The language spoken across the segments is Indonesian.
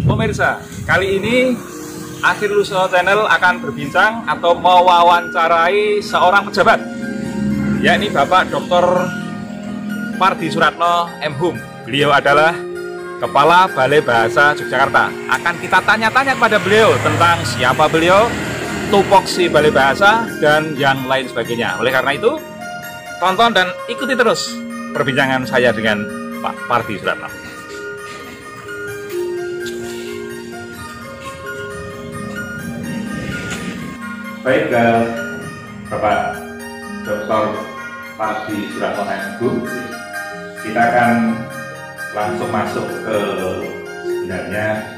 Pemirsa, kali ini Akhir Luso Channel akan berbincang atau mewawancarai seorang pejabat, yakni Bapak Dr. Pardi Suratno M.Hum. Beliau adalah Kepala Balai Bahasa Yogyakarta. Akan kita tanya-tanya kepada beliau tentang siapa beliau, tupoksi Balai Bahasa, dan yang lain sebagainya. Oleh karena itu, tonton dan ikuti terus perbincangan saya dengan Pak Pardi Suratno. Baik, Bapak Dr. Pardi Suratno M.Hum, kita akan langsung masuk ke sebenarnya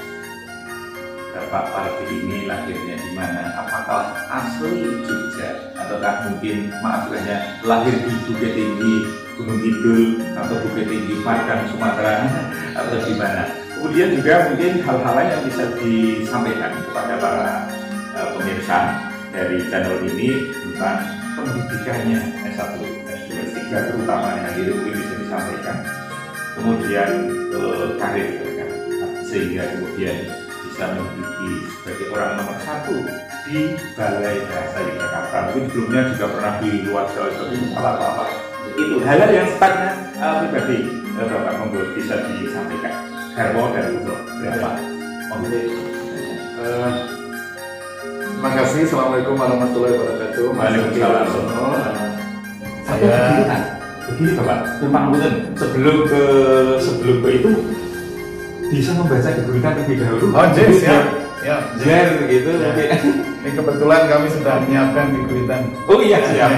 Bapak Pardi ini lahirnya di mana? Apakah asli Jogja ataukah mungkin hanya lahir di Bukit Tinggi Gunung Kidul atau Bukit Tinggi Padang Sumatera atau di mana? Kemudian juga mungkin hal-hal lain yang bisa disampaikan kepada para pemirsa dari channel ini tentang pendidikannya S1, S2, S3 terutama yang akhirnya mungkin bisa disampaikan, kemudian karir mereka sehingga kemudian bisa menduduki sebagai orang nomor 1 di Balai Bahasa Yogyakarta. Mungkin sebelumnya juga pernah di luar Jawa seperti apa itu hal-hal yang sifatnya pribadi Bapak monggo bisa disampaikan. Garwo dan Udo berapa? Terima kasih. Assalamualaikum warahmatullahi wabarakatuh. Waalaikumsalam. Saya begini Bapak, tumpang punten sebelum ke itu bisa membaca di guritan terlebih dahulu. Oh, siap. Gitu. Ya. Ini kebetulan kami sudah menyiapkan di guritan. Oh iya, siap.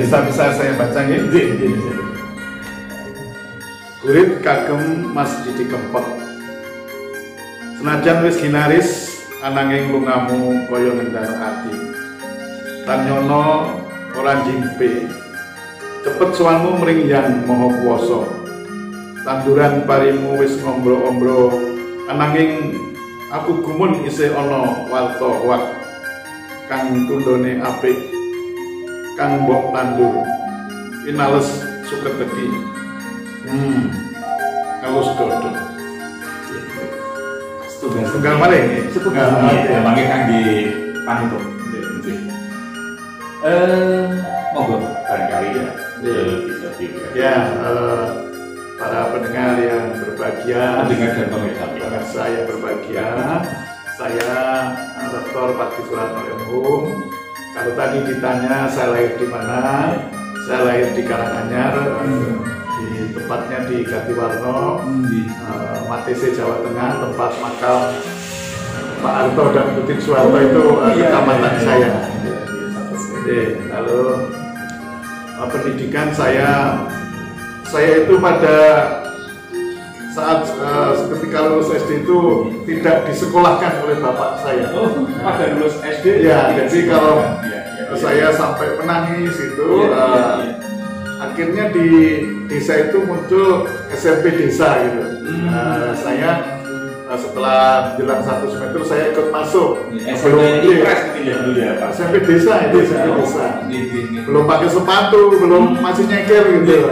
Bisa saya baca ini. Gurit kagem Mas Didi Kempot. Senajan wis ginaris ananging lungamu kaya ngendar ati. Tanyono ora jimpe. Cepet suwanmu mringyang maha kuwasa. Tanduran parimu wis ngombro-ombro ananging aku gumun isih ana warta wak kang tundone apik kang mbok tandur inales suketeki halus dodo setunggal malih Setunggal ya mangke kang di panutup. Monggo barangkali ya bisa diberikan. Ya, para pendengar yang berbahagia, Pendengar dan pemirsa. saya berbahagia. Saya Dr. Pardi Suratno M.Hum. Kalau tadi ditanya saya lahir di mana, saya lahir di Karanganyar, di tepatnya di Gatiwarno, Matese Jawa Tengah, tempat makam Pak Harto dan Putri Soeharto itu kecamatan saya. Lalu pendidikan saya itu pada saat ketika lulus SD itu tidak disekolahkan oleh bapak saya. Oh, pada lulus SD? Ya, jadi kalau saya sampai menangis itu, akhirnya di desa itu muncul SMP desa gitu. Saya setelah jelang 1 semester saya ikut masuk. SMP desa itu SMP desa. Belum pakai sepatu, belum masih nyeker gitu.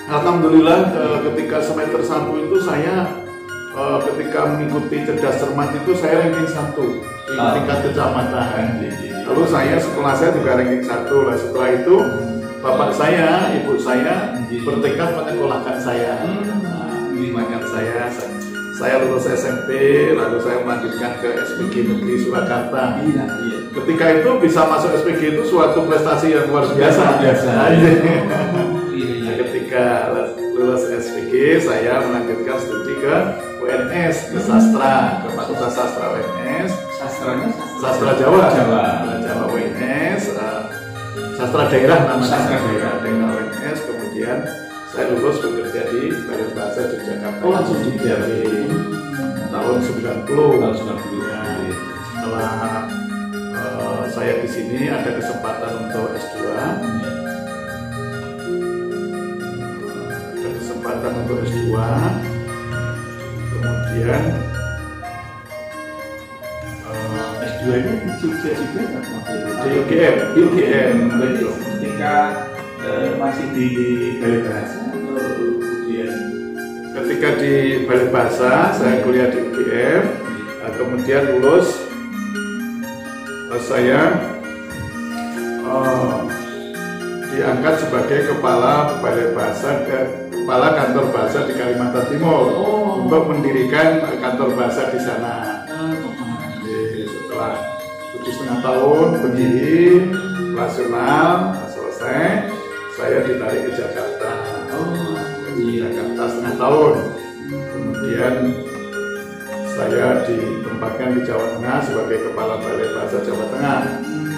Alhamdulillah ketika semester 1 itu saya ketika mengikuti cerdas cermat itu saya ranking 1 di tingkat kecamatan. Lalu sekolah saya juga ranking 1. Lah setelah itu bapak saya, ibu saya bertekad menyekolahkan saya. Makanya saya lulus SMP, lalu saya melanjutkan ke SPG Negeri Surakarta. Ketika itu bisa masuk SPG itu suatu prestasi yang luar biasa. Ketika lulus SPG, saya melanjutkan studi ke UNS, ke Sastra, ke Fakultas Sastra UNS. Sastra Jawa UNS, Sastra Daerah namanya. Sastra Daerah UNS. Kemudian saya lulus bekerja di Balai Bahasa Yogyakarta. Oh, langsung di tahun 90. Ya, setelah saya di sini ada kesempatan untuk S2. Kemudian S2 ini di Jogja juga di UGM. Berarti ketika masih di Balai Bahasa atau ketika di Balai Bahasa saya kuliah di UGM, kemudian lulus saya diangkat sebagai kepala Balai Bahasa dan kepala kantor bahasa di Kalimantan Timur untuk mendirikan kantor bahasa di sana. Setelah 7,5 tahun berdiri operasional selesai, saya ditarik ke Jakarta. Di Jakarta setengah tahun. Kemudian saya ditempatkan di Jawa Tengah sebagai kepala Balai Bahasa Jawa Tengah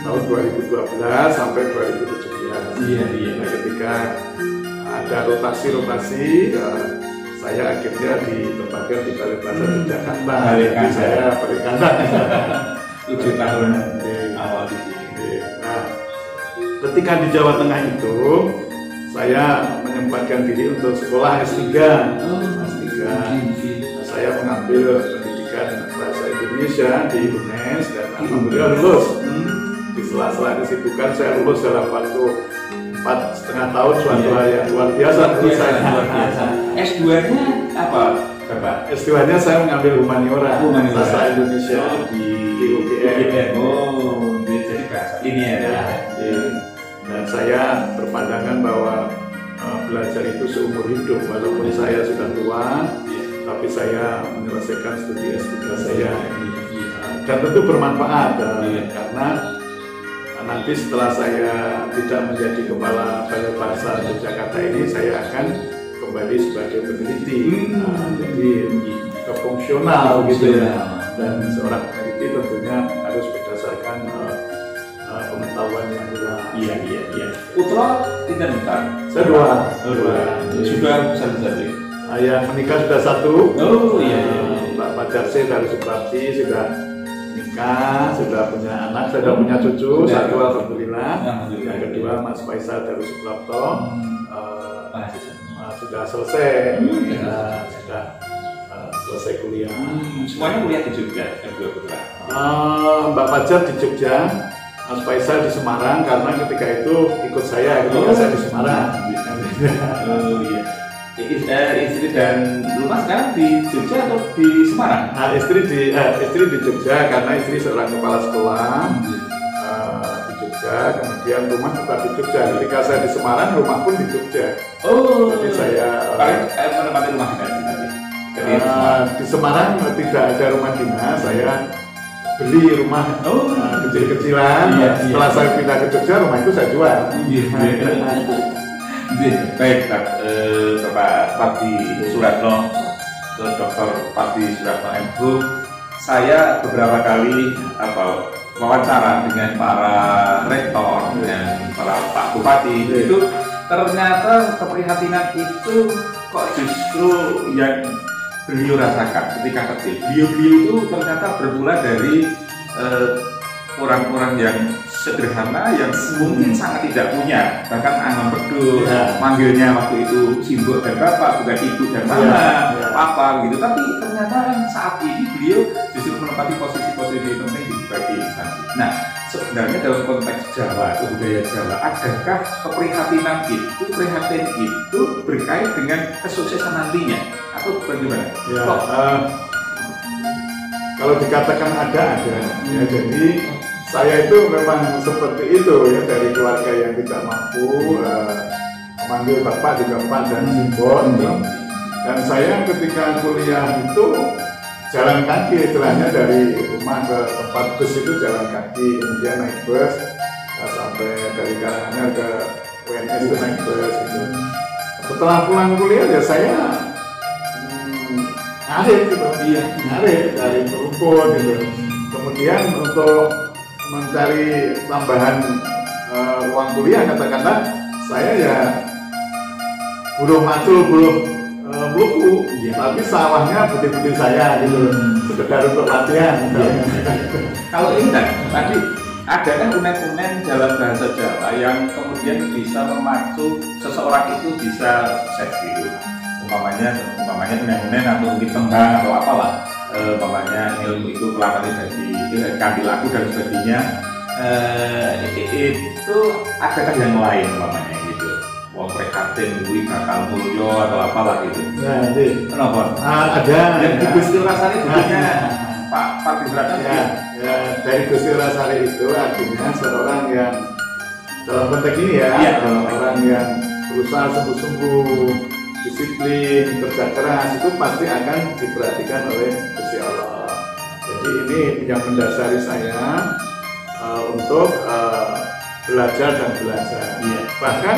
tahun 2012 sampai 2017. Nah, ketika ada rotasi, saya akhirnya ditempatkan di Balai Bahasa di Jakarta. Jadi saya balik kanan. 7 tahun awal di sini. Nah, ketika di Jawa Tengah itu saya menyempatkan diri untuk sekolah S3. Saya mengambil pendidikan bahasa Indonesia di UNES dan alhamdulillah lulus. Di sela-sela kesibukan saya lulus dalam waktu 4,5 tahun, suatu hal yang luar biasa menurut saya. S2-nya apa, Bapak? S2-nya saya mengambil humaniora, bahasa Indonesia di UGM. Jadi bahasa ini ya. Dan saya berpandangan bahwa belajar itu seumur hidup, walaupun saya sudah tua, tapi saya menyelesaikan studi S3 saya. Dan tentu bermanfaat karena nanti setelah saya tidak menjadi kepala Balai Bahasa Yogyakarta ini, saya akan kembali sebagai peneliti. Jadi kefungsional gitu ya. Dan seorang peneliti tentunya harus berdasarkan pengetahuan yang luas. Iya. Putra tidak bentar. Saya dua. Sudah besar-besar. Ayah menikah sudah 1. Iya. Mbak Pajarse dari Suprapti sudah nikah, sudah punya anak, sudah punya cucu, 1 alhamdulillah. Yang kedua Mas Faisal dari Suprapto sudah selesai, sudah selesai kuliah. Semuanya kuliah di Jogja, kedua putra. Mbak Pajar di Jogja, Mas Faisal di Semarang, karena ketika itu ikut saya ketika saya di Semarang. Iya. Istri dan rumah sekarang di Jogja atau di Semarang? Nah, istri di Jogja karena istri seorang kepala sekolah di Jogja, kemudian rumah tetap di Jogja. Ketika saya di Semarang, rumah pun di Jogja. Jadi saya menempati rumah dinas. Di Semarang tidak ada rumah dinas, saya beli rumah kecil-kecilan. Setelah saya pindah ke Jogja, rumah itu saya jual. Baik, Bapak Pardi Suratno, Dr. Pardi Suratno MHum. Saya beberapa kali wawancara dengan para rektor dan para Pak Bupati. Itu ternyata keprihatinan itu kok justru yang beliau rasakan ketika kecil. Beliau itu ternyata bermula dari orang-orang yang sederhana, yang mungkin sangat tidak punya, bahkan angon pedul, manggilnya waktu itu simbol dan bapak, bukan ibu dan mama, papa gitu. Tapi ternyata saat ini beliau justru menempati posisi-posisi penting di berbagai instansi. Nah, sebenarnya dalam konteks Jawa atau budaya Jawa, adakah keprihatinan itu, prihatin itu berkait dengan kesuksesan nantinya atau bagaimana? Kalau dikatakan ada. Ya, jadi saya itu memang seperti itu ya, dari keluarga yang tidak mampu, memanggil bapak juga Pak dan simbol. Dan saya ketika kuliah itu jalan kaki, istilahnya dari rumah ke tempat bus itu jalan kaki, kemudian naik bus sampai dari Karanganyar ke UNS itu naik bus gitu. Setelah pulang kuliah ya saya ngarit gitu, ngarit dari rumput gitu. Kemudian untuk mencari tambahan uang kuliah, katakanlah saya ya buruh macul, buruh buku, tapi sawahnya putih-putih saya gitu, sekedar untuk latihan. Kalau ini tadi ada kan unen-unen dalam bahasa Jawa yang kemudian bisa memacu seseorang itu bisa sukses gitu. Umpamanya unen-unen atau mungkin tembang atau apalah, umpamanya ilmu itu pelakar dari kandil laku dan sebagainya. Itu adakah yang lain umpamanya gitu? Wong prihatin sing kuwi bakal mulya atau apalah gitu. Ya, nanti. Kenapa? Ada. Yang di Gusti Rasane dulunya Pak Tisratan ya, dari Gusti Rasane itu artinya seorang yang dalam konteks ini ya, orang yang berusaha sungguh-sungguh, disiplin, kerja keras itu pasti akan diperhatikan oleh Gusti Allah. Jadi ini yang mendasari saya untuk belajar dan belajar. Iya. Bahkan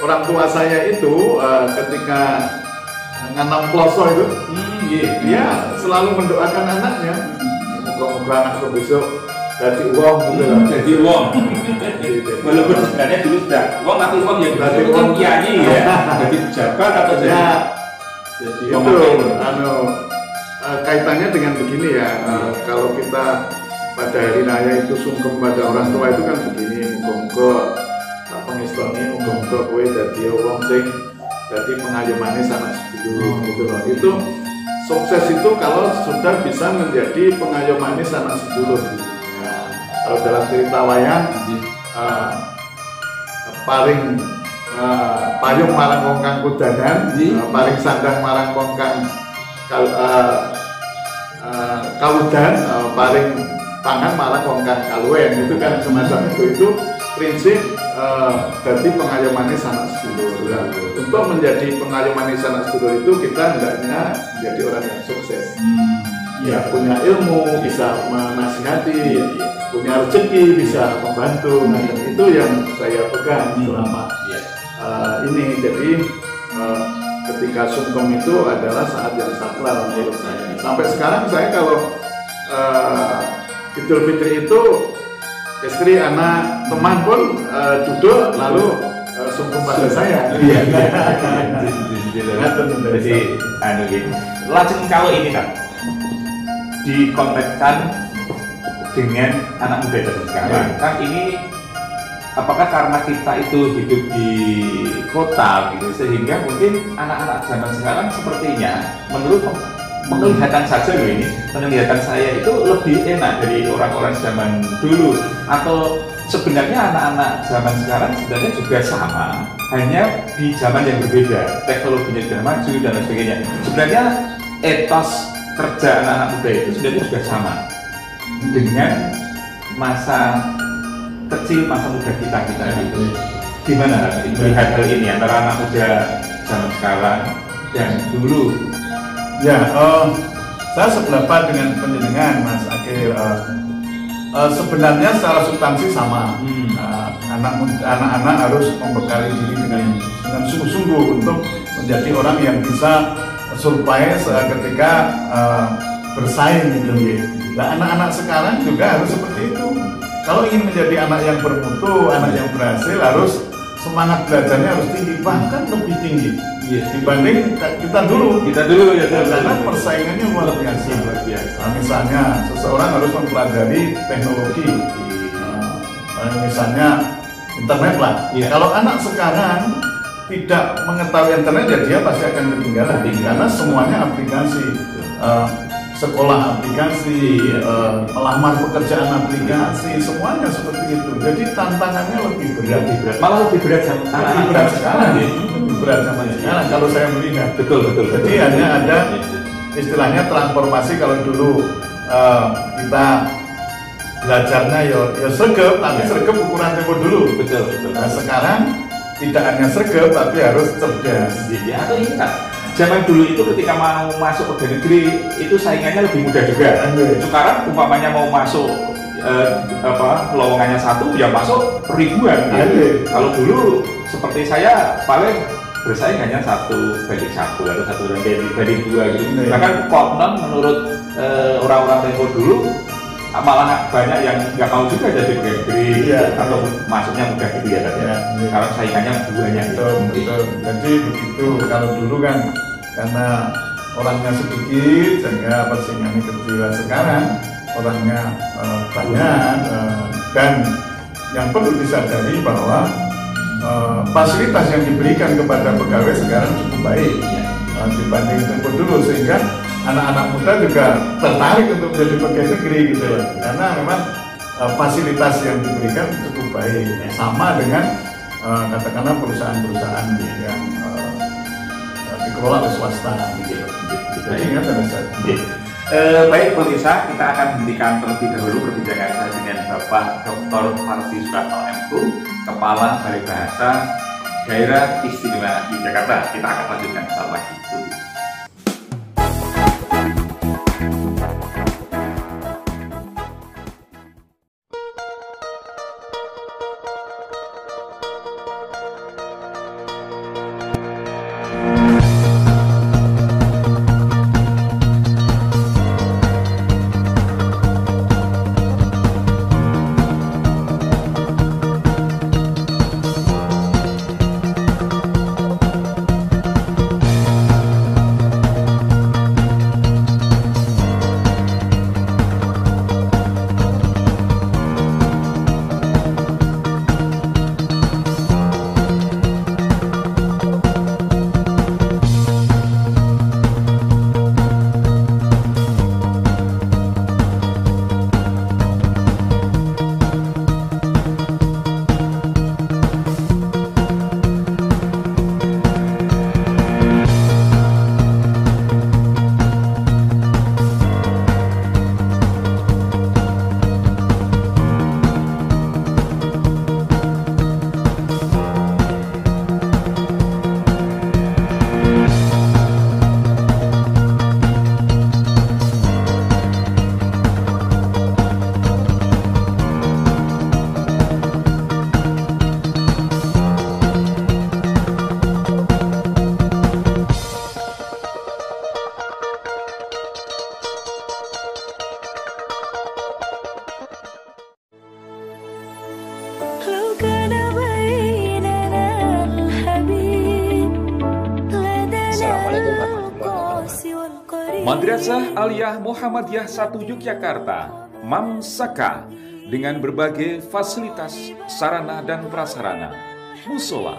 orang tua saya itu ketika nganam ploso itu, dia selalu mendoakan anaknya, moga-moga anakku besok jadi uang gitu lah. Jadi uang. Walaupun sebenarnya dulu sudah uang tapi uang yang berarti uang kiai ya. Jadi pejabat atau jadi itu kaitannya dengan begini ya. Kalau kita pada hari raya itu sungkem pada orang tua itu kan begini, muga-muga pengistoni, muga-muga kowe dadi wong sing dadi pengayomane sanak sedulur gitu loh. Itu sukses itu kalau sudah bisa menjadi pengayomane sanak sedulur. Kalau dalam cerita wayang paling payung marang wong kang kudanan, paling sandang marang wong kang kawudan, paling tangan marang wong kang kaluwen. Itu kan semacam itu prinsip dari pengayoman sanak sedulur. Untuk menjadi pengayoman sanak sedulur itu kita hendaknya menjadi orang yang sukses. Ya, punya ilmu, bisa menasihati, punya rezeki, bisa membantu. Nah, itu yang saya pegang selama ini. Jadi ketika sungkem itu adalah saat yang sakral menurut saya. Sampai sekarang saya kalau Idul Fitri itu istri, anak, teman pun duduk lalu sungkem pada saya. Jadi gitu. Lajeng kalau ini kan dikontekskan dengan anak muda zaman sekarang kan ini, apakah karena kita itu hidup di kota gitu sehingga mungkin anak-anak zaman sekarang sepertinya menurut penglihatan saja loh ini, penglihatan saya itu lebih enak dari orang-orang zaman dulu, atau sebenarnya anak-anak zaman sekarang sebenarnya juga sama, hanya di zaman yang berbeda, teknologinya sudah maju dan lain sebagainya. Sebenarnya etos kerja anak-anak muda itu sebenarnya juga sama dengan masa kecil, masa muda kita itu. Gimana melihat hal ini antara anak muda zaman sekarang dan dulu? Ya, saya sependapat dengan penjenengan Mas Akil. Sebenarnya secara substansi sama. Anak-anak harus membekali diri dengan sungguh-sungguh untuk menjadi orang yang bisa survive ketika bersaing gitu. Nah, anak-anak sekarang juga harus seperti itu. Kalau ingin menjadi anak yang bermutu, anak yang berhasil, harus semangat belajarnya harus tinggi, bahkan lebih tinggi dibanding kita dulu ya, karena persaingannya luar biasa. Nah, misalnya seseorang harus mempelajari teknologi, misalnya internet lah. Kalau anak sekarang tidak mengetahui internet, ya dia pasti akan ketinggalan karena semuanya aplikasi, sekolah aplikasi, melamar pekerjaan aplikasi, semuanya seperti itu. Jadi tantangannya lebih berat. Malah lebih berat sekarang. Berat zaman sekarang kalau saya melihat. Betul. Jadi hanya ada istilahnya transformasi. Kalau dulu kita belajarnya ya sergap, tapi sergap ukuran tempo dulu. Betul. Nah, sekarang tidak hanya sergap tapi harus cerdas. Ya, atau ini kan zaman dulu itu ketika mau masuk ke negeri itu saingannya lebih mudah juga. Sekarang umpamanya mau masuk lowongannya satu ya masuk ribuan gitu. Kalau dulu seperti saya paling bersaing hanya satu banding satu atau satu banding dua gitu. Bahkan konon menurut orang-orang tempo dulu malah banyak yang nggak mau juga jadi pegawai negeri atau masuknya mudah gitu ya tadi. Kalau saingannya banyak. Betul. Jadi begitu. Kalau dulu kan karena orangnya sedikit sehingga persaingannya kecil. Sekarang orangnya banyak dan yang perlu disadari bahwa fasilitas yang diberikan kepada pegawai sekarang cukup baik dibanding tempo dulu, sehingga anak-anak muda juga tertarik untuk menjadi pegawai negeri gitu karena memang fasilitas yang diberikan cukup baik, sama dengan katakanlah perusahaan-perusahaan yang dikelola oleh swasta. Jadi ingat ada saya. Baik pemirsa, kita akan hentikan terlebih dahulu perbincangan saya dengan Bapak Dr. Parsi Suratno M.Hu, Kepala Balai Bahasa Daerah Istimewa Yogyakarta. Kita akan lanjutkan saat lagi. Madrasah Aliyah Muhammadiyah 1 Yogyakarta, MAMSAKA, dengan berbagai fasilitas sarana dan prasarana, musola,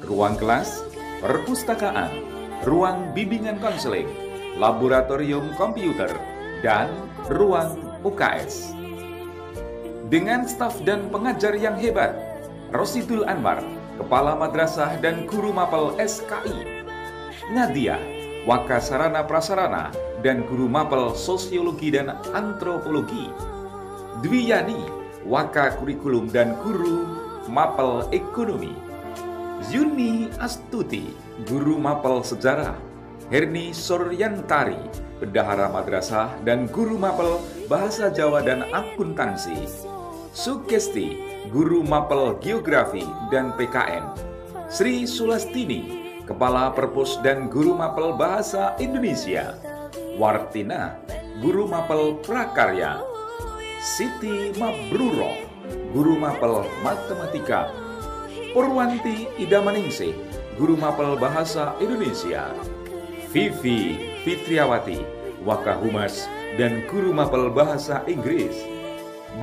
ruang kelas, perpustakaan, ruang bimbingan konseling, laboratorium komputer, dan ruang UKS. Dengan staf dan pengajar yang hebat, Rosidul Anwar, Kepala Madrasah dan Guru Mapel SKI, Nadia, Waka Sarana Prasarana dan Guru Mapel Sosiologi dan Antropologi, Dwiyani, Waka Kurikulum dan Guru Mapel Ekonomi, Yuni Astuti, Guru Mapel Sejarah, Herni Suryantari, Bendahara Madrasah dan Guru Mapel Bahasa Jawa dan Akuntansi, Sugesti, Guru Mapel Geografi dan PKN, Sri Sulastini, Kepala Perpus dan Guru Mapel Bahasa Indonesia, Wartina, Guru Mapel Prakarya, Siti Mabruroh, Guru Mapel Matematika, Purwanti Idamaningsih, Guru Mapel Bahasa Indonesia, Vivi Fitriawati, Wakahumas dan Guru Mapel Bahasa Inggris,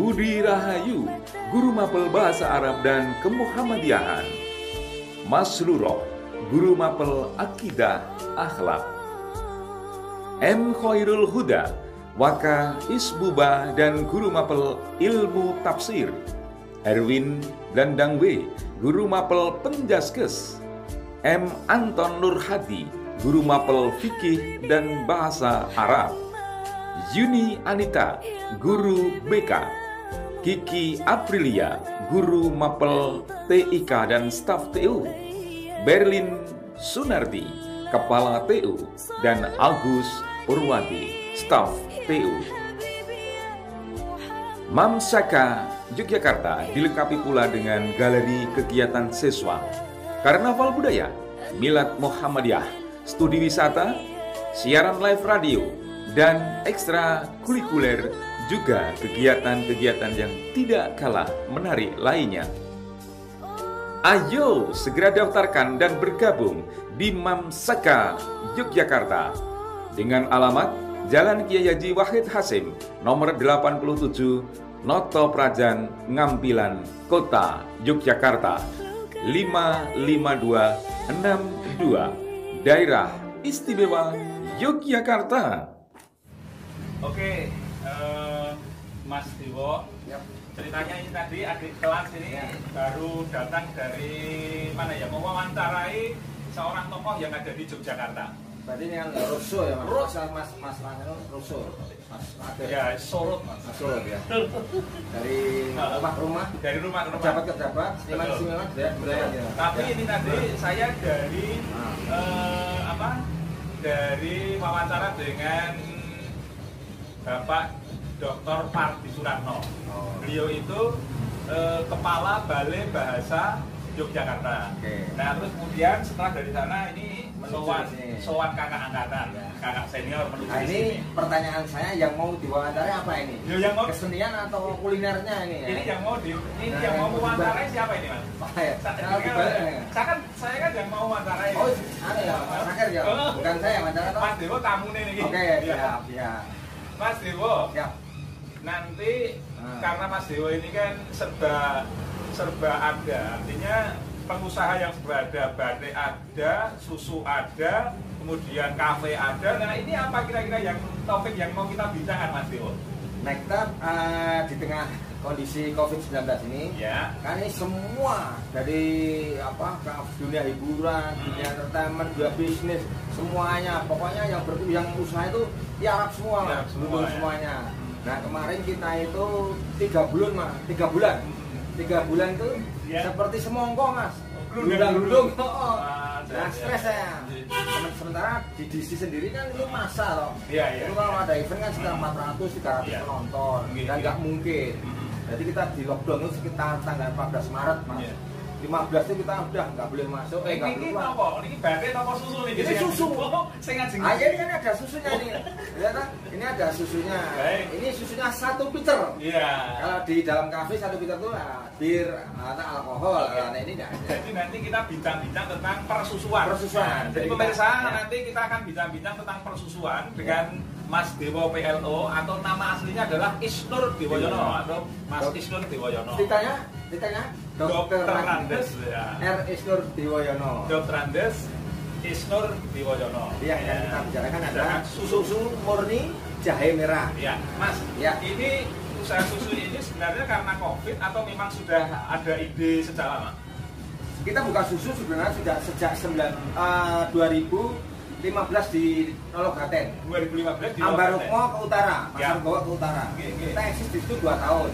Budi Rahayu, Guru Mapel Bahasa Arab dan Kemuhammadiyahan, Masruroh, Guru Mapel Akidah Akhlak, M. Khairul Huda, Waka Isbuba dan Guru Mapel Ilmu Tafsir, Erwin Dandangwe, Guru Mapel Penjaskes, M. Anton Nurhadi, Guru Mapel Fikih dan Bahasa Arab, Yuni Anita, Guru BK, Kiki Aprilia, Guru Mapel TIK dan Staf TU, Berlin Sunardi, Kepala TU, dan Agus Purwati, Staf TU. MAMSAKA Yogyakarta dilengkapi pula dengan galeri kegiatan siswa, karnaval budaya, milad Muhammadiyah, studi wisata, siaran live radio, dan ekstra kurikuler, juga kegiatan-kegiatan yang tidak kalah menarik lainnya. Ayo segera daftarkan dan bergabung di MAMSAKA Yogyakarta dengan alamat Jalan Kiai Haji Wahid Hasim, nomor 87, Noto Prajan, Ngampilan, Kota Yogyakarta 55262, Daerah Istimewa Yogyakarta. Oke, Mas Dewo, ceritanya ini tadi adik kelas ini baru datang dari mana ya, mewawancarai seorang tokoh yang ada di Yogyakarta. Berarti ini kan Rosso ya mas? Mas Rangel Rosso. Mas ada. Ya, Sorot mas. Sorot ya. Dari rumah ke rumah. Dari rumah ke rumah. Pejabat ke pejabat. Seniman ya. Tapi ini tadi saya dari dari wawancara dengan Bapak Dr. Parti Suratno. Beliau itu Kepala Balai Bahasa Yogyakarta. Nah terus kemudian setelah dari sana ini sowan kakak angkatan, kakak senior menuju nah, ini sini. Pertanyaan saya yang mau diwawancarai apa ini? Yang mau kesenian atau kulinernya ini? Ini yang mau yang mau wawancarai siapa ini mas? Saya kan yang mau wawancarai. Oh, ada ya, Mas Akhir ya. Bukan saya wawancara. Mas Dewo tamu nih. Oke, siap. Mas Dewo. Siap. Nanti karena Mas Dewo ini kan serba ada, artinya pengusaha yang berada, batik ada, susu ada, kemudian kafe ada. Nah ini apa kira-kira yang topik yang mau kita bincangkan Mas Dewo? Nah kita di tengah kondisi COVID-19 ini, kan ini semua dari dunia hiburan, dunia entertainment, dunia bisnis, semuanya, pokoknya yang usaha itu tiarap semua, semuanya. Nah kemarin kita itu 3 bulan itu seperti semongko mas, gelundang-gelundung. Nah stres saya. Sementara di DC sendiri kan itu masa loh. Itu kalau ada event kan sekitar 400-300 penonton dan nggak mungkin. Jadi kita di lockdown itu sekitar tanggal 14 Maret mas. 15 itu kita udah nggak boleh masuk. Ini apa? Ini batik apa susu nih? Ini susu. Ini kan ada susunya nih. Ini ada susunya. Ini susunya 1 liter. Kalau di dalam kafe 1 liter itu bir atau alkohol. Nah ini enggak ada. Jadi nanti kita bincang-bincang tentang persusuan. Jadi pemirsa nanti kita akan bincang-bincang tentang persusuan dengan Mas Dewo PLO atau nama aslinya adalah Isnur Dewoyono atau Mas Isnur Dewoyono. Ditanya Dr. Randes R. Isnur Dewoyono. Dr. Randes Isnur Dewoyono. Iya, yang kita bicarakan adalah susu murni jahe merah. Iya, Mas. Ini usaha susu ini sebenarnya karena COVID atau memang sudah ada ide sejak lama? Kita buka susu sebenarnya sudah sejak 2015 di Nologaten. 2015 di Ambarukmo ke utara, Pasar Gowa ke utara. Kita eksis di situ 2 tahun.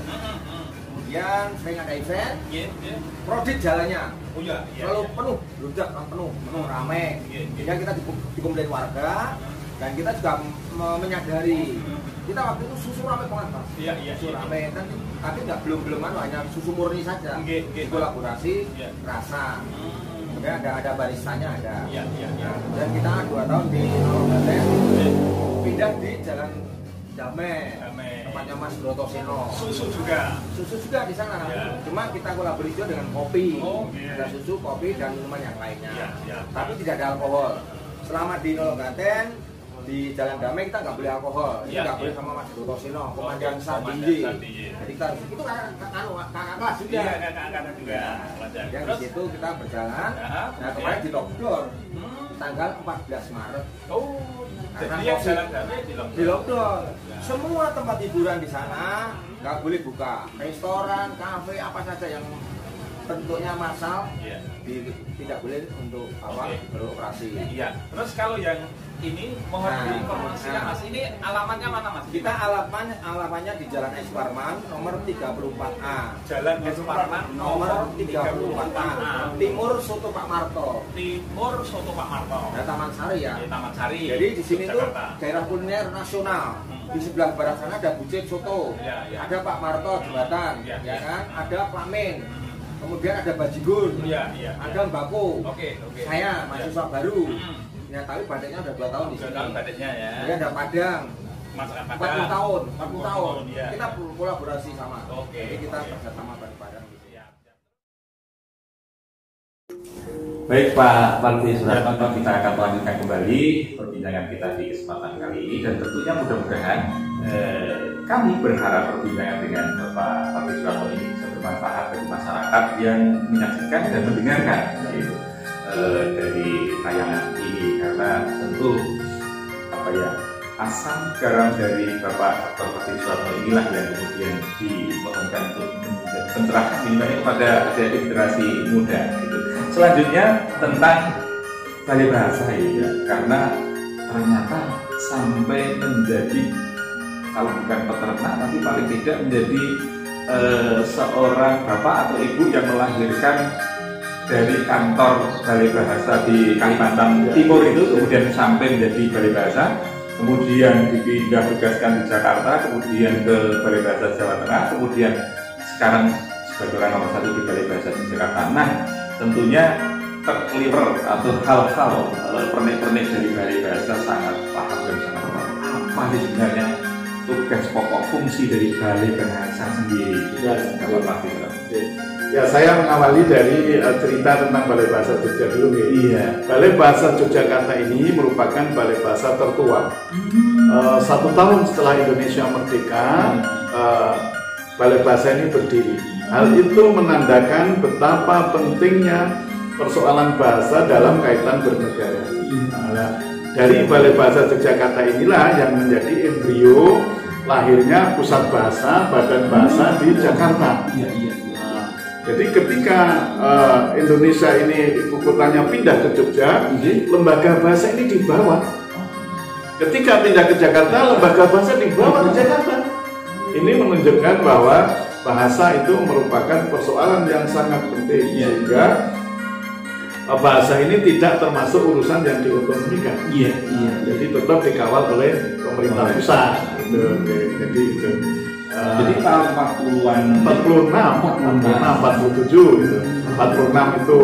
Kemudian sering ada event, Prodit jalannya. Selalu penuh, ludak kan penuh ramai. Kemudian kita dikumpulin warga dan kita juga menyadari kita waktu itu susu ramai banget mas. Susu ramai, tapi belum hanya susu murni saja. Kolaborasi, rasa. Kemudian ada baristanya ada. Dan kita 2 tahun di Nologaten, pindah di Jalan Damai, tempatnya Mas Brotoseno. Susu juga di sana. Cuma kita kolaborasi dengan kopi. Ada susu, kopi dan minuman yang lainnya. Tapi tidak ada alkohol. Selama di Nologaten, di Jalan Damai kita nggak boleh alkohol. Ini nggak boleh sama Mas Brotoseno, Komandan Sardinje. Jadi kita itu kakak kelas juga. Kakak juga. Yang di situ kita berjalan. Nah kemarin di lockdown tanggal 14 Maret. Jadi yang Jalan Damai di lockdown. Semua tempat hiburan di sana nggak boleh buka. Restoran, kafe, apa saja yang bentuknya massal tidak boleh untuk beroperasi. Terus kalau yang ini mohon diinformasikan mas, ini alamatnya mana mas? Kita alamatnya di Jalan S. Parman nomor 34A. Jalan S. Parman nomor 34A. Timur Soto Pak Marto. Nah, Taman Sari ya. Taman Sari. Jadi di sini tuh daerah kuliner nasional. Di sebelah barat sana ada Bucet Soto. Ada Pak Marto jembatan, ya kan? Ada Pak Men. Kemudian ada Bajigur. Ada Mbako. Saya mahasiswa baru. Ya, tapi batiknya udah 2 tahun di sini. Batiknya ya. Kemudian ada Padang. 40 tahun. Ya. Kita kolaborasi sama. Jadi kita bersama Padang gitu ya. Baik Pak Parti Suratno, kita akan melanjutkan kembali perbincangan kita di kesempatan kali ini dan tentunya mudah-mudahan kami berharap perbincangan dengan Bapak Parti Suratno ini bisa bermanfaat bagi masyarakat yang menyaksikan dan mendengarkan dari tayangan ini, karena tentu asam garam dari Bapak Dr. Pakti Suwarno inilah yang kemudian dimohonkan untuk menjadi pencerahan minimalnya kepada adik-adik generasi muda gitu. Selanjutnya tentang balai bahasa ya, karena ternyata sampai menjadi kalau bukan peternak tapi paling tidak menjadi seorang bapak atau ibu yang melahirkan dari kantor balai bahasa di Kalimantan Timur itu, kemudian sampai menjadi balai bahasa, kemudian dipindah tugaskan di Jakarta, kemudian ke balai bahasa Jawa Tengah, kemudian sekarang sebagai orang nomor 1 di balai bahasa di Jakarta. Nah, tentunya terclear atau hal-hal pernik-pernik dari balai bahasa sangat paham dan sangat paham apa sih sebenarnya tugas pokok fungsi dari balai bahasa sendiri. Ya, saya mengawali dari cerita tentang Balai Bahasa Jogja dulu. Iya. Balai Bahasa Yogyakarta ini merupakan balai bahasa tertua. 1 tahun setelah Indonesia merdeka, Balai Bahasa ini berdiri. Hal itu menandakan betapa pentingnya persoalan bahasa dalam kaitan bernegara. Nah, dari Balai Bahasa Yogyakarta inilah yang menjadi embrio lahirnya pusat bahasa, badan bahasa di Jakarta. Jadi ketika Indonesia ini ibu kotanya pindah ke Jogja, lembaga bahasa ini dibawa. Ketika pindah ke Jakarta, lembaga bahasa dibawa ke Jakarta. Ini menunjukkan bahwa bahasa itu merupakan persoalan yang sangat penting, sehingga bahasa ini tidak termasuk urusan yang diotonomikan. Jadi tetap dikawal oleh pemerintah pusat. Jadi itu. Jadi tahun 46, 47 itu. 46 itu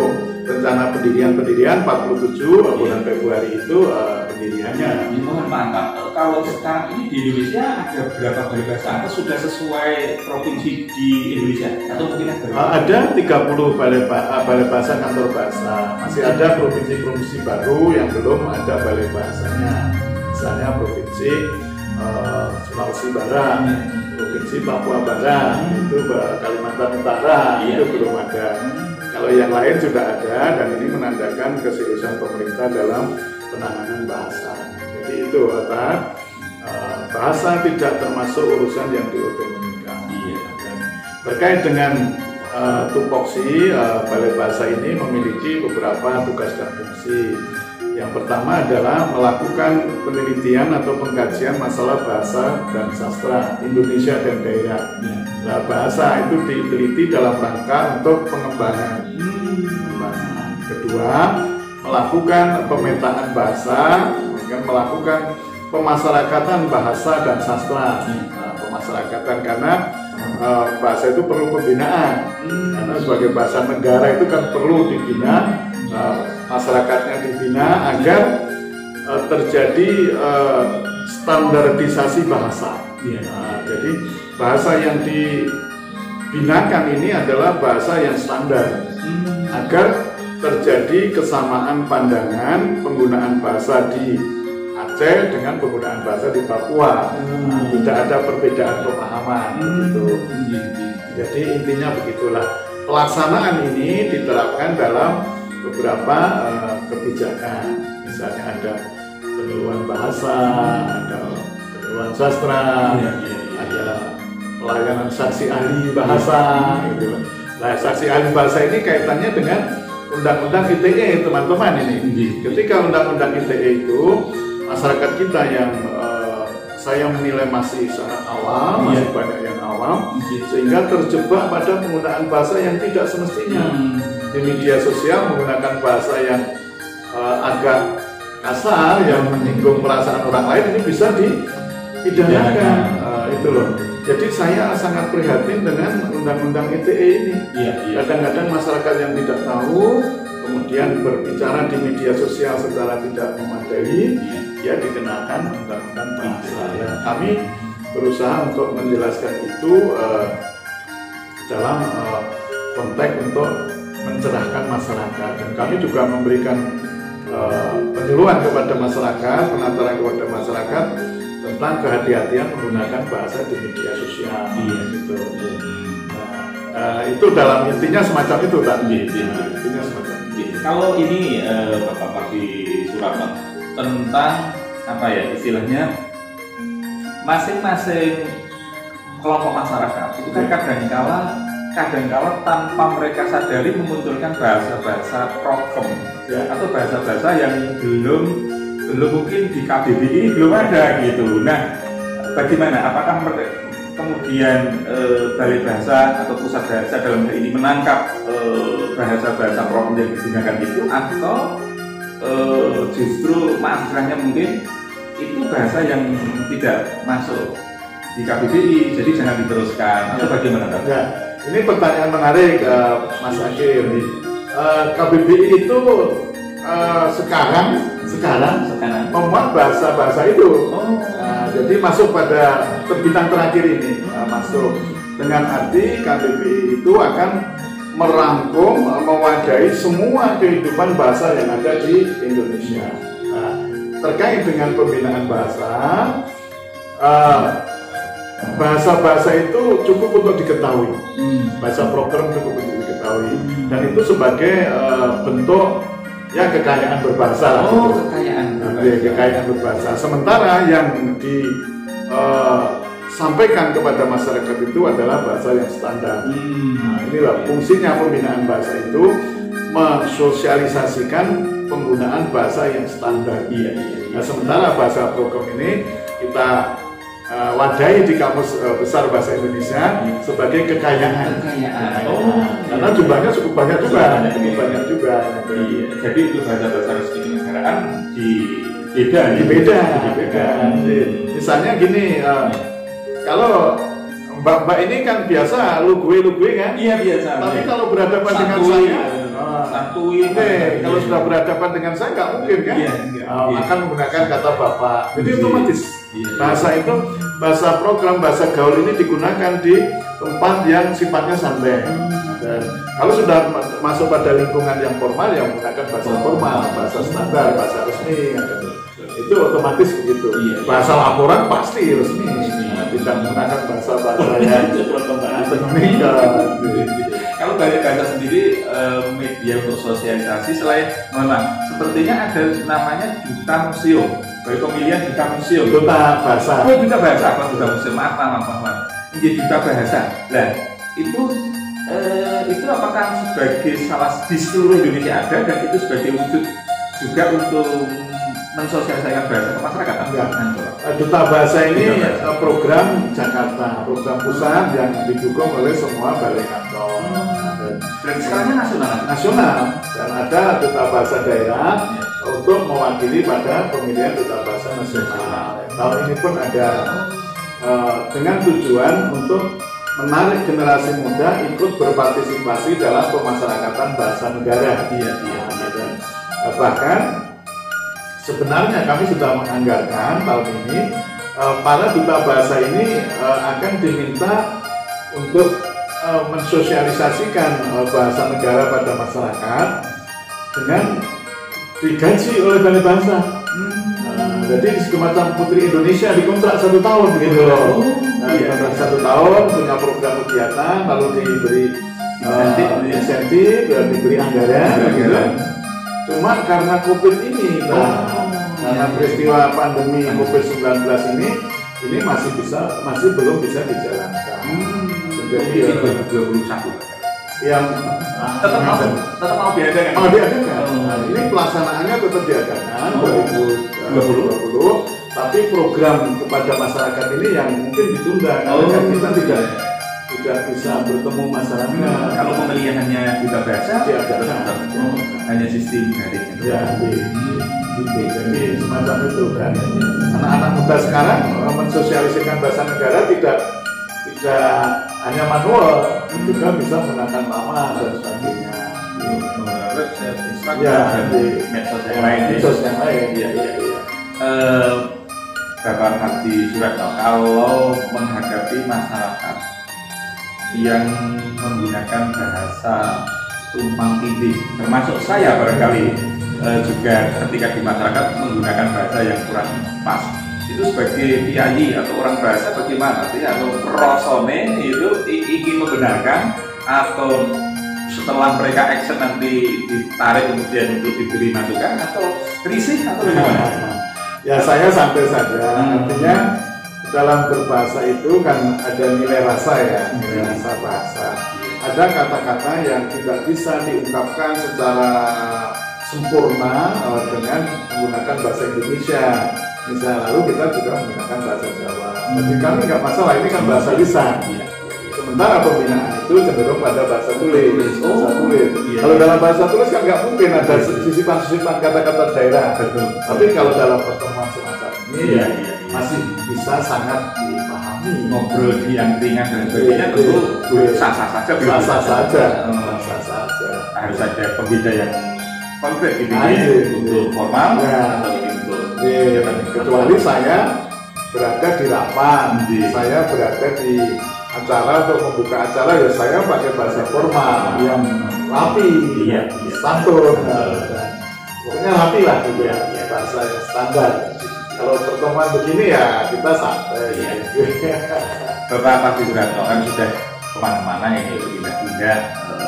rencana pendirian, 47 bulan Februari itu pendiriannya. Mohon maaf Pak, kalau sekarang ini di Indonesia ada berapa balai bahasa atau sudah sesuai provinsi di Indonesia atau mungkin ada 30 balai bahasa kantor bahasa. Masih ada provinsi-provinsi baru yang belum ada balai bahasanya. Misalnya provinsi Sulawesi Barat, provinsi Papua Barat, itu Kalimantan Utara, itu belum ada. Kalau yang lain sudah ada, dan ini menandakan keseriusan pemerintah dalam penanganan bahasa. Jadi itu bahasa tidak termasuk urusan yang diotonomikan. Dan terkait dengan tupoksi, Balai Bahasa ini memiliki beberapa tugas dan fungsi. Yang pertama adalah melakukan penelitian atau pengkajian masalah bahasa dan sastra Indonesia dan daerah. Nah, bahasa itu diteliti dalam rangka untuk pengembangan. Kedua, melakukan pemetaan bahasa, kemudian melakukan pemasyarakatan bahasa dan sastra. Pemasyarakatan karena bahasa itu perlu pembinaan. Karena sebagai bahasa negara itu kan perlu dibina. Masyarakatnya dibina agar terjadi standarisasi bahasa. Jadi bahasa yang dibinakan ini adalah bahasa yang standar agar terjadi kesamaan pandangan penggunaan bahasa di Aceh dengan penggunaan bahasa di Papua. Tidak ada perbedaan pemahaman gitu. Jadi intinya begitulah. Pelaksanaan ini diterapkan dalam beberapa kebijakan, misalnya ada penyuluhan bahasa, ada penyuluhan sastra, ada pelayanan saksi ahli bahasa, gitu. Nah, saksi ahli bahasa ini kaitannya dengan Undang-Undang ITE, teman-teman ini. Ketika Undang-Undang ITE itu, masyarakat kita yang saya menilai masih sangat awam, masih banyak yang awam, sehingga terjebak pada penggunaan bahasa yang tidak semestinya. Di media sosial menggunakan bahasa yang agak kasar, yang menyinggung perasaan orang lain, ini bisa dipidanakan. Itu loh. Jadi saya sangat prihatin dengan Undang-Undang ITE ini. Kadang-kadang masyarakat yang tidak tahu, kemudian berbicara di media sosial secara tidak memadai, ya dikenakan Undang-Undang bahasa. Kami berusaha untuk menjelaskan itu dalam konteks untuk mencerahkan masyarakat, dan kami juga memberikan penyuluhan kepada masyarakat, penataran kepada masyarakat tentang kehati-hatian menggunakan bahasa di media sosial. Gitu. Itu dalam intinya semacam itu tadi. Intinya semacam itu. Kalau ini Bapak Pakti Suwarno tentang apa ya istilahnya masing-masing kelompok masyarakat itu kan kadang-kala tanpa mereka sadari memunculkan bahasa-bahasa prokem atau bahasa-bahasa yang belum mungkin di KBBI belum ada gitu. Nah, bagaimana? Apakah kemudian Balai Bahasa atau Pusat Bahasa dalam hal ini menangkap bahasa-bahasa prokem yang digunakan itu, atau justru istilahnya mungkin itu bahasa yang tidak masuk di KBBI, jadi jangan diteruskan, atau bagaimana? Ya, ini pertanyaan menarik, Mas Akhir. KBBI itu sekarang memuat bahasa-bahasa itu. Jadi masuk pada terbitan terakhir ini, masuk dengan arti KBBI itu akan merangkum, mewadahi semua kehidupan bahasa yang ada di Indonesia. Terkait dengan pembinaan bahasa itu cukup untuk diketahui, bahasa program cukup untuk diketahui, dan itu sebagai bentuk ya kekayaan berbahasa. Kekayaan berbahasa. Sementara yang disampaikan kepada masyarakat itu adalah bahasa yang standar. Nah, inilah fungsinya pembinaan bahasa itu, mensosialisasikan penggunaan bahasa yang standar. Nah, sementara bahasa program ini kita wadahi di Kamus Besar Bahasa Indonesia sebagai kekayaan. Karena jumlahnya cukup banyak juga. Jadi itu bahasa-bahasa resmi kenegaraan beda. Misalnya gini, kalau Mbak ini kan biasa lu gue kan? Iya, biasa. Tapi kalau berhadapan dengan saya, kalau sudah berhadapan dengan saya nggak mungkin kan? Akan menggunakan kata bapak. Jadi otomatis bahasa program, bahasa gaul ini digunakan di tempat yang sifatnya santai. Dan kalau sudah masuk pada lingkungan yang formal, yang menggunakan bahasa formal, bahasa standar, bahasa resmi, itu otomatis begitu. Bahasa laporan pasti resmi. Tidak menggunakan bahasa-bahasa yang Kalau Balai Bahasa sendiri media untuk sosialisasi selain sepertinya ada namanya Duta Museum. Bagi pemilihan Duta Museum. Duta Bahasa. Duta Bahasa apa Duta Museum? Maaf. Menjadi Duta Bahasa. Nah, itu apakah sebagai di seluruh Indonesia ada, dan itu sebagai wujud juga untuk mensosialisasikan bahasa ke masyarakat? Duta Bahasa ini program Jakarta, program pusat yang didukung oleh semua balai kantor. Dan sekarangnya nasional, dan ada Duta Bahasa daerah untuk mewakili pada pemilihan Duta Bahasa nasional. Tahun ini pun ada dengan tujuan untuk menarik generasi muda ikut berpartisipasi dalam pemasyarakatan bahasa negara. Bahkan sebenarnya kami sudah menganggarkan tahun ini para duta bahasa ini akan diminta untuk mensosialisasikan bahasa negara pada masyarakat dengan digaji oleh Balai Bahasa. Jadi semacam Putri Indonesia dikontrak 1 tahun begitu loh. Dikontrak 1 tahun, punya program kegiatan, lalu diberi insentif, dan diberi anggaran gitu. Cuma karena COVID ini, karena peristiwa pandemi COVID-19 ini masih belum bisa dijalankan. Jadi 2021 yang tetap mau diadakan. Mau diadakan. Ini pelaksanaannya tetap diadakan 2020, tapi program kepada masyarakat ini yang mungkin ditunda karena kita tidak bisa bertemu masyarakat. Kalau pemilihannya Duta Bahasa diadakan hanya sistem daring. Jadi semacam itu kan. Anak-anak muda sekarang mensosialisasikan bahasa negara tidak hanya manual, juga bisa menggunakan nama dan sebagainya. Website, Instagram, di medsos yang lain. Bapak Hardi Suratno, kalau menghadapi masyarakat yang menggunakan bahasa tumpang tindih, termasuk saya barangkali juga ketika di masyarakat menggunakan bahasa yang kurang pas, itu sebagai kiai atau orang bahasa bagaimana sih? Atau prosone itu ingin membenarkan, atau setelah mereka action nanti ditarik kemudian untuk diberi masukan, atau risih atau bagaimana? Ya saya santai saja, artinya dalam berbahasa itu kan ada nilai rasa ya, nilai rasa bahasa. Ada kata-kata yang tidak bisa diungkapkan secara sempurna dengan menggunakan bahasa Indonesia. Misalnya lalu kita juga menggunakan bahasa Jawa. Jadi kami nggak masalah, ini kan bahasa lisan. Sementara pembinaan itu cenderung pada bahasa tulis. Kalau dalam bahasa tulis kan nggak mungkin ada sisipan-sisipan kata-kata daerah. Tapi kalau dalam pertemuan semacam ini masih bisa sangat dipahami. Ngobrol yang ringan dan sebagainya tentu sah-sah saja. Sah-sah saja. Harus ada pembeda yang konkret gitu ya, untuk formal atau untuk kecuali saya berada di lapan, saya berada di acara untuk membuka acara ya saya pakai bahasa formal yang rapi, santun, pokoknya rapi lah gitu ya, bahasa standar. Kalau pertemuan begini ya kita santai. Bapak Parti Suratno kan sudah kemana-mana ini pindah-pindah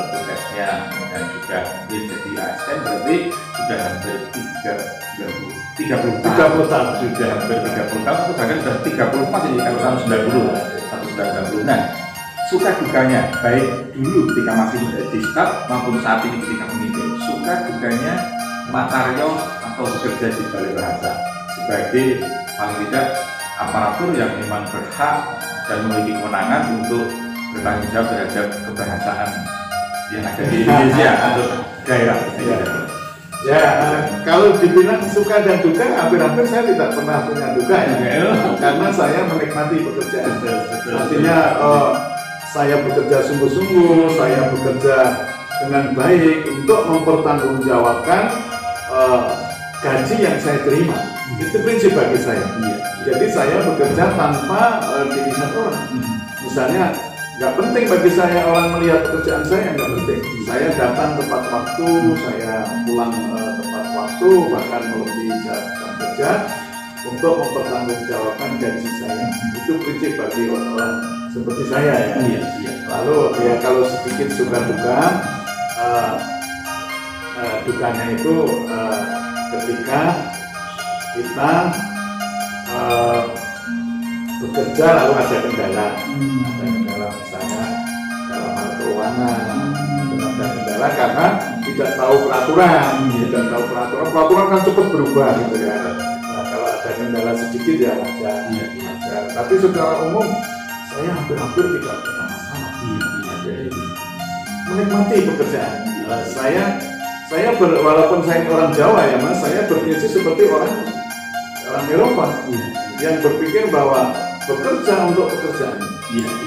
tugasnya dan juga mungkin jadi ASN, berarti sudah hampir 30 tahun, sudah hampir 30 tahun, bahkan sudah 34 ini kalau tahun 90. Nah, suka dukanya baik dulu ketika masih menjadi staf maupun saat ini ketika memimpin, suka dukanya Pak Taryo atau bekerja di Balai Bahasa sebagai paling tidak aparatur yang memang berhak dan memiliki kewenangan untuk bertanggung jawab terhadap kebahasaan yang ada di Indonesia atau daerah. Ya, kalau dibilang suka dan duka, hampir-hampir saya tidak pernah punya duka ya, karena saya menikmati pekerjaan. Artinya saya bekerja sungguh-sungguh, saya bekerja dengan baik untuk mempertanggungjawabkan gaji yang saya terima. Itu prinsip bagi saya. Jadi saya bekerja tanpa dilihat orang. Misalnya nggak penting bagi saya orang melihat pekerjaan saya, nggak penting. Saya datang tepat waktu, saya pulang tepat waktu, bahkan melebihi jam kerja untuk mempertanggungjawabkan gaji saya. Itu prinsip bagi orang seperti saya ya. Lalu ya kalau sedikit suka duka, dukanya itu ketika kita bekerja lalu ada kendala, misalnya dalam hal keuangan, ada kendala karena tidak tahu peraturan, peraturan kan cepat berubah gitu ya. Nah, kalau ada kendala sedikit ya wajar. Tapi secara umum saya hampir tidak punya masalah. Jadi menikmati pekerjaan. Saya walaupun saya orang Jawa ya Mas, saya berprinsip seperti orang Eropa yang berpikir bahwa bekerja untuk pekerjaan,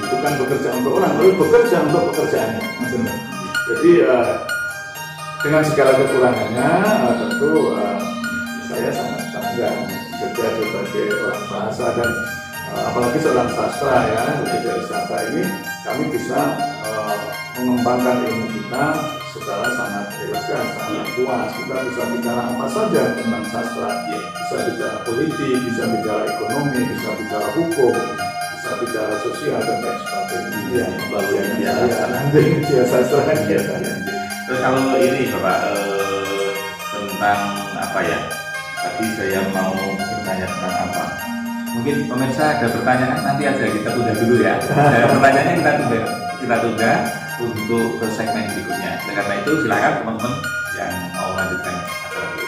bukan bekerja untuk orang, tapi bekerja untuk pekerjaannya. Jadi dengan segala kekurangannya, tentu saya sangat bangga bekerja sebagai orang bahasa dan apalagi seorang sastra ya, bekerja di sastra ini kami bisa mengembangkan ilmu kita secara sangat elegan, sangat puas. Kita bisa bicara apa saja tentang sastra, bisa bicara politik, bisa bicara ekonomi, bisa bicara hukum, bisa bicara sosial dan lain sebagainya. Lalu yang biasa nanti dia sastra. Terus kalau ini Bapak tentang apa ya? Tadi saya mau bertanya tentang apa? Mungkin pemirsa ada pertanyaan, nanti aja kita tunda dulu ya. Pertanyaannya kita tunda untuk ke segmen berikutnya. Karena itu silakan teman-teman yang mau melanjutkan acara ini.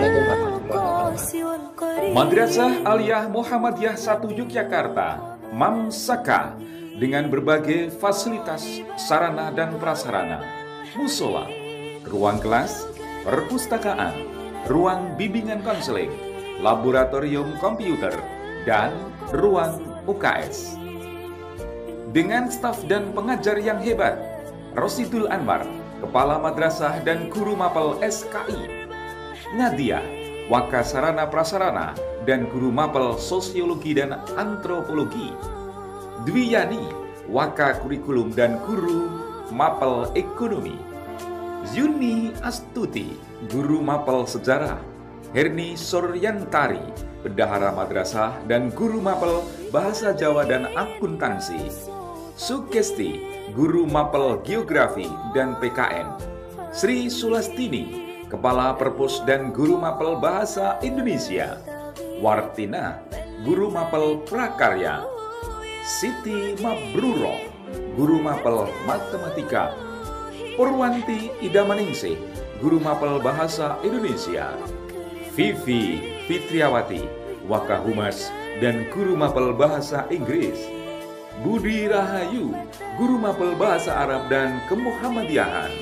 Assalamualaikum warahmatullahi wabarakatuh. Madrasah Aliyah Muhammadiyah 1 Yogyakarta, Mamsaka, dengan berbagai fasilitas sarana dan prasarana, musola, ruang kelas, perpustakaan, ruang bimbingan konseling, laboratorium komputer, dan ruang UKS. Dengan staf dan pengajar yang hebat, Rosidul Anwar, Kepala Madrasah dan Guru Mapel SKI, Nadia, Wakasarana Prasarana dan Guru Mapel Sosiologi dan Antropologi, Dwiyani, Waka Kurikulum dan Guru Mapel Ekonomi, Yuni Astuti, Guru Mapel Sejarah, Herni Suryantari, Bendahara Madrasah dan Guru Mapel Bahasa Jawa dan Akuntansi, Sugesti, Guru Mapel Geografi dan PKN, Sri Sulastini, Kepala Perpus dan Guru Mapel Bahasa Indonesia, Wartina, Guru Mapel Prakarya, Siti Mabruroh, Guru Mapel Matematika, Purwanti Idamaningsih, Guru Mapel Bahasa Indonesia, Vivi Fitriawati, Wakahumas dan Guru Mapel Bahasa Inggris, Budi Rahayu, Guru Mapel Bahasa Arab dan Kemuhammadiyahan,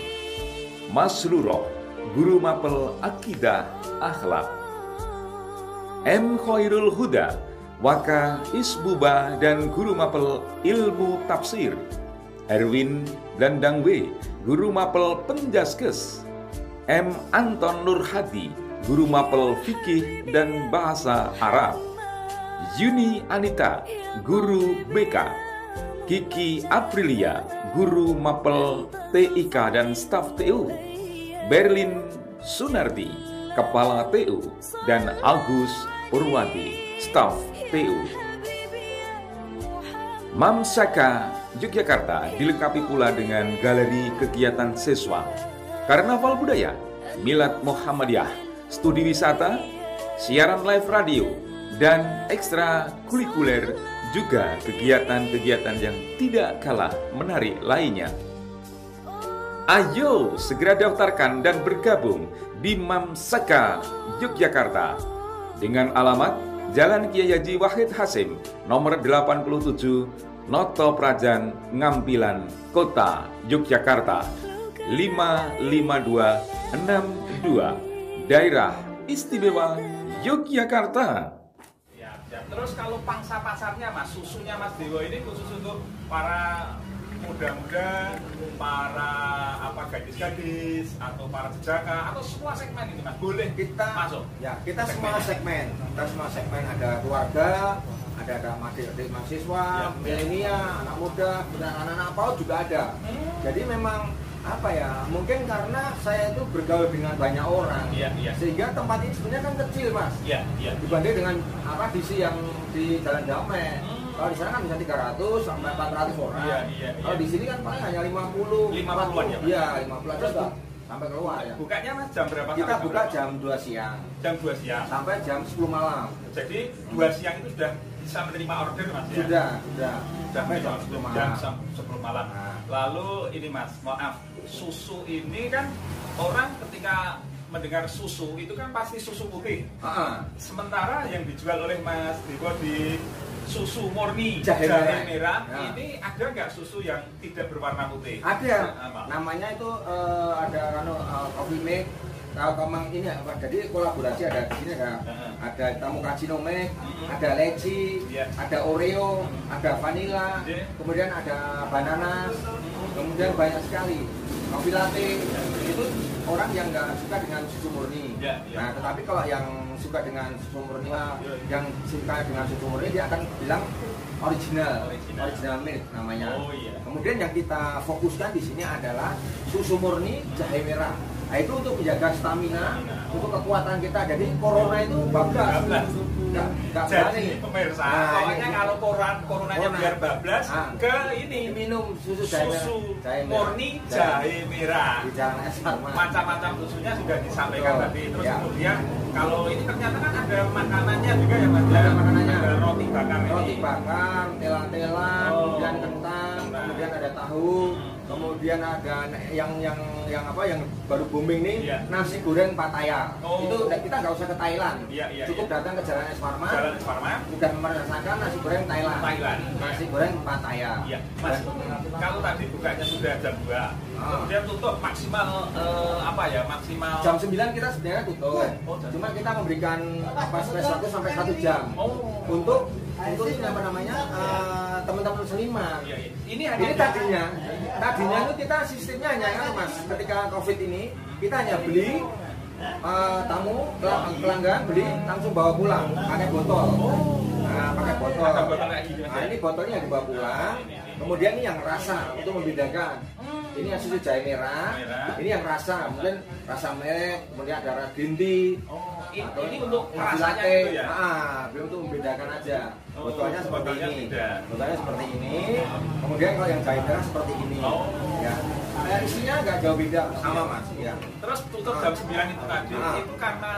Masruroh, Guru Mapel Akidah Akhlak, M. Khairul Huda, Waka Isbuba dan Guru Mapel Ilmu Tafsir, Erwin Dandangwe, Guru Mapel Penjaskes, M. Anton Nurhadi, Guru Mapel Fikih dan Bahasa Arab, Yuni Anita, Guru BK, Kiki Aprilia, Guru Mapel TIK dan Staf TU, Berlin Sunardi, Kepala TU, dan Agus Purwati, Staf TU. Mamsaka Yogyakarta dilengkapi pula dengan galeri kegiatan siswa, karnaval budaya, milad Muhammadiyah, studi wisata, siaran live radio, dan ekstra kurikuler, juga kegiatan-kegiatan yang tidak kalah menarik lainnya. Ayo segera daftarkan dan bergabung di Mamsaka Yogyakarta dengan alamat Jalan Kiai Haji Wahid Hasim, nomor 87, Noto Prajan, Ngampilan, Kota Yogyakarta, 55262, Daerah Istimewa Yogyakarta. Ya, terus kalau pangsa pasarnya Mas, susunya Mas Dewo ini khusus untuk para muda-muda, para gadis-gadis atau para jejaka atau semua segmen ini Mas, boleh kita masuk? Ya, kita semua segmen. Kita semua segmen, ada keluarga, ada adik-adik mahasiswa, ya, milenial, anak muda, anak-anak PAUD juga ada. Jadi memang mungkin karena saya itu bergaul dengan banyak orang, sehingga tempat ini sebenarnya kan kecil Mas, dibanding dengan DC yang di Jalan Damai. Kalau di sana kan bisa 300 sampai 400 orang. Kalau di sini kan paling hanya 50-an ya. Iya, 50-an juga sampai keluar ya. Bukanya Mas jam berapa? Kita buka jam 2 siang. Jam 2 siang sampai jam 10 malam. Jadi 2 siang itu sudah bisa menerima order Mas ya? Sudah. Sampai jam 10 malam. Jam 10 malam. Lalu ini Mas, maaf, susu ini kan orang ketika mendengar susu itu kan pasti susu putih. Sementara yang dijual oleh Mas Dewo di susu murni jahe merah ya. Ini ada nggak susu yang tidak berwarna putih? Ada. Namanya itu ada coffee milk. Kalau ini jadi kolaborasi ada di sini ada tamu Kachinome, ada leci, ada Oreo, ada vanilla, kemudian ada bananas, kemudian banyak sekali. Kopi latte itu orang yang nggak suka dengan susu murni. Nah, tetapi kalau yang suka dengan susu murni, dia akan bilang original milk namanya. Kemudian yang kita fokuskan di sini adalah susu murni jahe merah. Nah, itu untuk menjaga stamina, untuk kekuatan kita. Jadi corona itu bablas. Jadi pemirsa, pokoknya kalau coronanya biar bablas, ke ini minum susu murni jahe merah. Macam-macam susunya sudah disampaikan tadi. Terus kemudian kalau ini ternyata kan ada makanannya juga ya Mas. Ada makanannya. Ada roti bakar ini. Roti bakar, telang-telang, kemudian kentang, kemudian ada tahu, kemudian ada yang yang baru booming nih, nasi goreng Pattaya. Itu kita nggak usah ke Thailand, cukup datang ke Jalan Es Parman, sudah merasakan nasi goreng Thailand. Nasi goreng Pattaya. Mas, kalau tadi bukanya sudah jam 2, kemudian tutup maksimal maksimal jam 9 kita sebenarnya tutup. Cuma kita memberikan space waktu sampai 1 jam untuk ini apa namanya teman-teman seniman. Ini tadinya itu kita sistemnya hanya Mas, ketika COVID ini kita hanya beli tamu pelanggan beli langsung bawa pulang pakai botol. Nah, pakai botol. Nah, ini botolnya dibawa pulang. Kemudian ini yang rasa untuk membedakan. Ini yang susu jahe merah. Ini yang rasa, kemudian rasa merek, kemudian ada rasa green tea. Ini untuk rasanya gitu ya. Untuk membedakan aja. Botolnya seperti ini. Botolnya seperti ini. Kemudian kalau yang jahe merah seperti ini. Ya. Isinya nggak jauh beda sama Mas. Ya. Terus tutup jam 9 itu tadi. Itu karena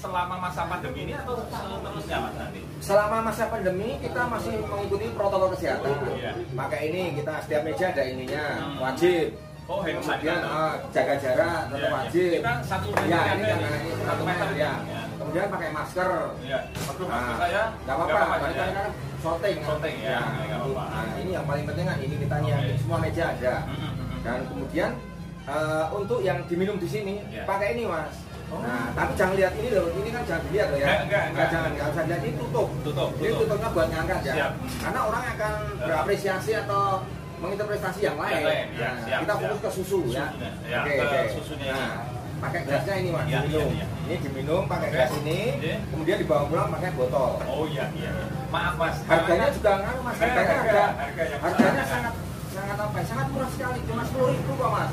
selama masa pandemi ini atau seterusnya Mas nanti? Selama masa pandemi kita masih mengikuti protokol kesehatan. Maka ini kita setiap meja ada ininya, wajib. Kemudian jaga jarak tetap wajib. Kita satu ya ini karena ini 1 meter ya. Kemudian pakai masker. Masker saya nggak apa-apa. Kita kan sorting ya. Nah, ini yang paling penting kan ini kita nyiapin semua meja ada. Dan kemudian untuk yang diminum di sini pakai ini Mas. Nah, tapi jangan lihat ini loh, ini kan jangan dilihat loh ya. Jangan usah lihat, ini tutup. Ini tutupnya buat ngangkat ya. Karena orang akan berapresiasi atau menginterpretasi yang lain. Kita fokus ke susu ya. Oke. Nah, pakai gelasnya ini Mas, diminum. Ini diminum pakai gelas ini, kemudian dibawa pulang pakai botol. Maaf Mas. Harganya juga Mas, harganya sangat murah sekali, cuma 10.000 kok Mas.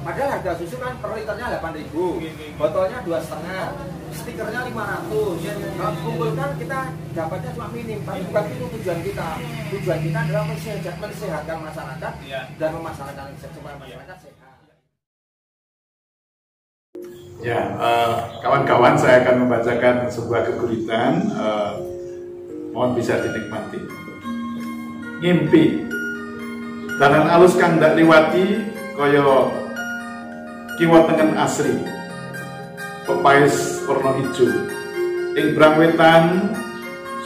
Padahal harga susu kan per liternya 8.000, botolnya 2,5, stikernya 500. Kalau dikumpulkan kita dapatnya cuma minim, tapi bukan itu tujuan kita. Tujuan kita adalah mensehatkan masyarakat dan memasyarakatkan supaya masyarakat sehat. Ya, kawan-kawan, saya akan membacakan sebuah keguritan. Mohon bisa dinikmati. Ngimpi dalan alus kang ndak liwati kaya kiwa tengen asri pepais warna ijo ing brang wetan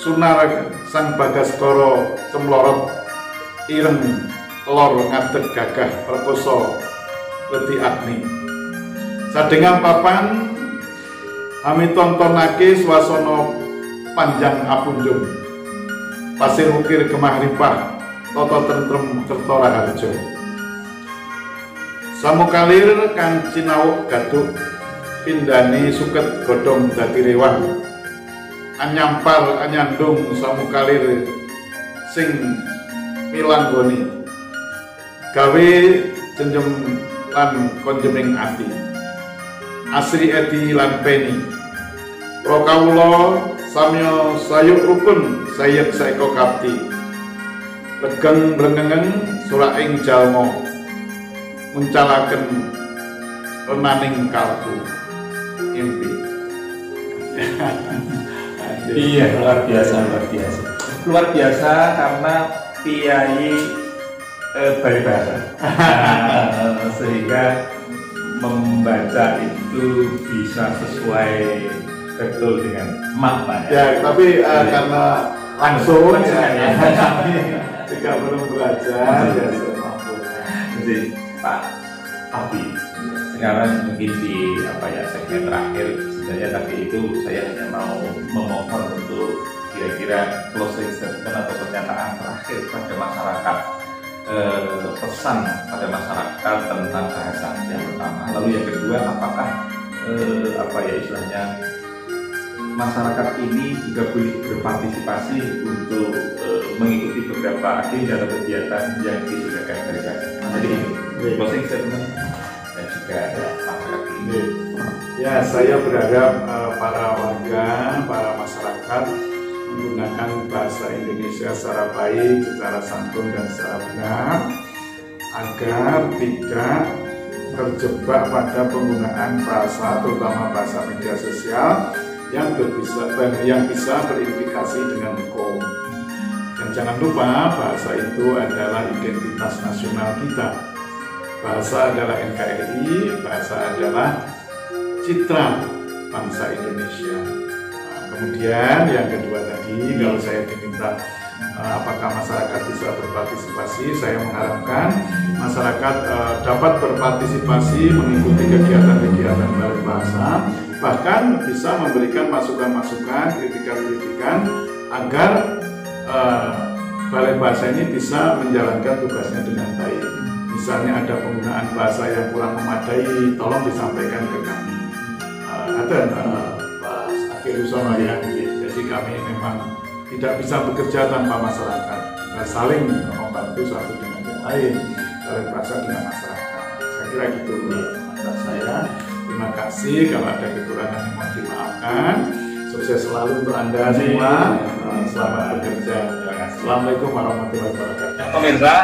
sunar sang Bagaskara cemlorot ireng lor ngadeg gagah perkoso wedi agni sadengan papan kami tontonake swasana panjang apunjung pasir ukir gemah ripah tata tentrem kerta raharja samukalir kang cinawuk gaduk pindane suket godhong dadi rewan anyampar anyandung samukalir sing milanggoni gawe jenjem lan konjeming ati asri edi lan peni prokawula samya sayuk rukun sayek saeka kapti legeng brengengen suraing jalma muncalaken renaning kalbu impi. Iya, luar biasa karena Kiai berbahasa sehingga membaca itu bisa sesuai betul dengan makna ya, tapi karena langsung jika belum belajar ya jadi Pak Abi sekarang mungkin di segmen terakhir sebenarnya tadi itu saya hanya mau memohon untuk kira-kira closing statement atau pernyataan terakhir pada masyarakat, pesan pada masyarakat tentang bahasa yang pertama, lalu yang kedua apakah istilahnya masyarakat ini juga boleh berpartisipasi untuk mengikuti beberapa agenda atau kegiatan yang disediakan dari bahasa. Jadi closing statement dan juga masyarakat ini. Ya, saya berharap para warga, para masyarakat menggunakan bahasa Indonesia secara baik, secara santun dan secara benar, agar tidak terjebak pada penggunaan bahasa, terutama bahasa media sosial yang bisa berimplikasi dengan hukum. Dan jangan lupa bahasa itu adalah identitas nasional kita. bahasa adalah NKRI, bahasa adalah citra bangsa Indonesia. Kemudian yang kedua tadi, kalau saya diminta apakah masyarakat bisa berpartisipasi, saya mengharapkan masyarakat dapat berpartisipasi mengikuti kegiatan-kegiatan Balai Bahasa, bahkan bisa memberikan masukan-masukan, kritikan-kritikan agar Balai Bahasa ini bisa menjalankan tugasnya dengan baik. Misalnya ada penggunaan bahasa yang kurang memadai, tolong disampaikan ke kami. Ada Pak Akhir Usono ya, jadi kami memang tidak bisa bekerja tanpa masyarakat, saling membantu satu dengan yang lain, Balai Bahasa dengan masyarakat. Saya kira gitu komentar saya. Terima kasih, kalau ada kekurangan yang mohon dimaafkan. Sukses selalu untuk Anda semua. Selamat bekerja. Assalamualaikum warahmatullahi wabarakatuh. Pemirsa,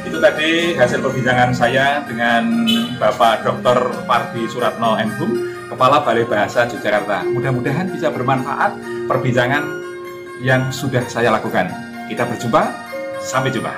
itu tadi hasil perbincangan saya dengan Bapak Dr. Pardi Suratno MHum, Kepala Balai Bahasa Yogyakarta. Mudah-mudahan bisa bermanfaat perbincangan yang sudah saya lakukan. Kita berjumpa, sampai jumpa.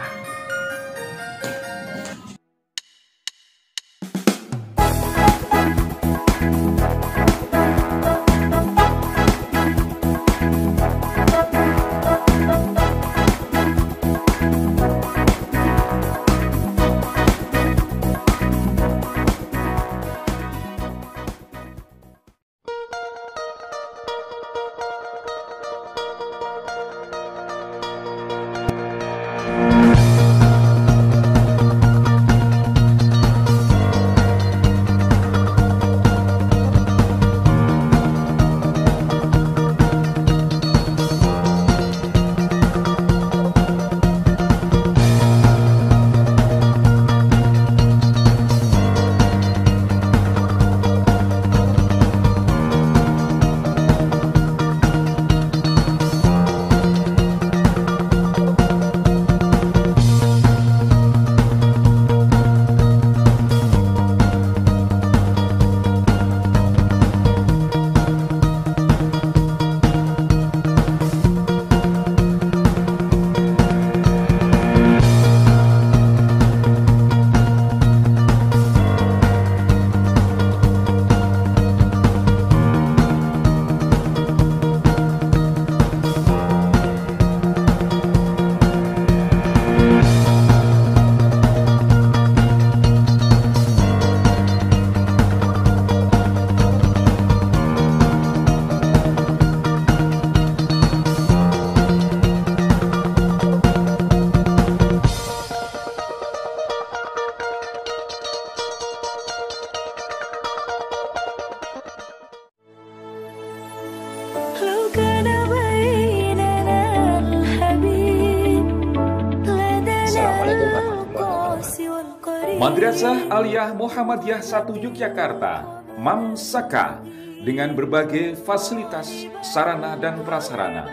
Madrasah Aliyah Muhammadiyah 1 Yogyakarta, MAMSAKA, dengan berbagai fasilitas sarana dan prasarana,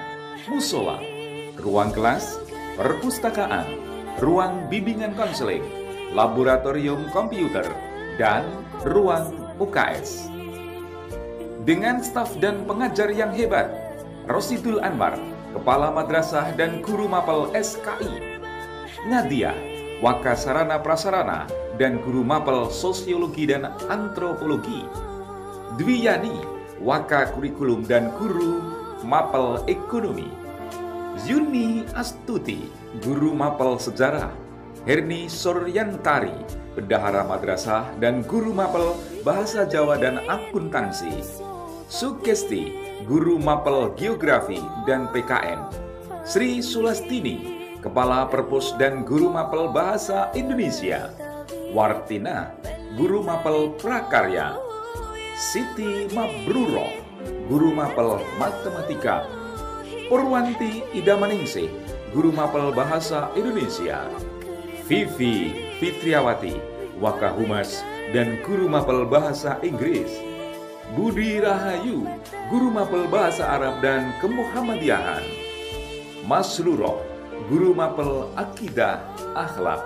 musola, ruang kelas, perpustakaan, ruang bimbingan konseling, laboratorium komputer, dan ruang UKS. Dengan staf dan pengajar yang hebat, Rosidul Anwar, Kepala Madrasah dan Guru Mapel SKI, Nadia, Waka Sarana Prasarana dan Guru Mapel Sosiologi dan Antropologi, Dwiyani, Waka Kurikulum dan Guru Mapel Ekonomi, Yuni Astuti, Guru Mapel Sejarah, Herni Suryantari, Bendahara Madrasah dan Guru Mapel Bahasa Jawa dan Akuntansi, Sugesti, Guru Mapel Geografi dan PKN, Sri Sulastini, Kepala Perpus dan Guru Mapel Bahasa Indonesia, Wartina, Guru Mapel Prakarya, Siti Mabruro, Guru Mapel Matematika, Purwanti Idamaningsih, Guru Mapel Bahasa Indonesia, Vivi Fitriawati, Wakahumas dan Guru Mapel Bahasa Inggris, Budi Rahayu, Guru Mapel Bahasa Arab dan Kemuhammadiyahan, Masruroh, Guru Mapel Akidah Akhlak,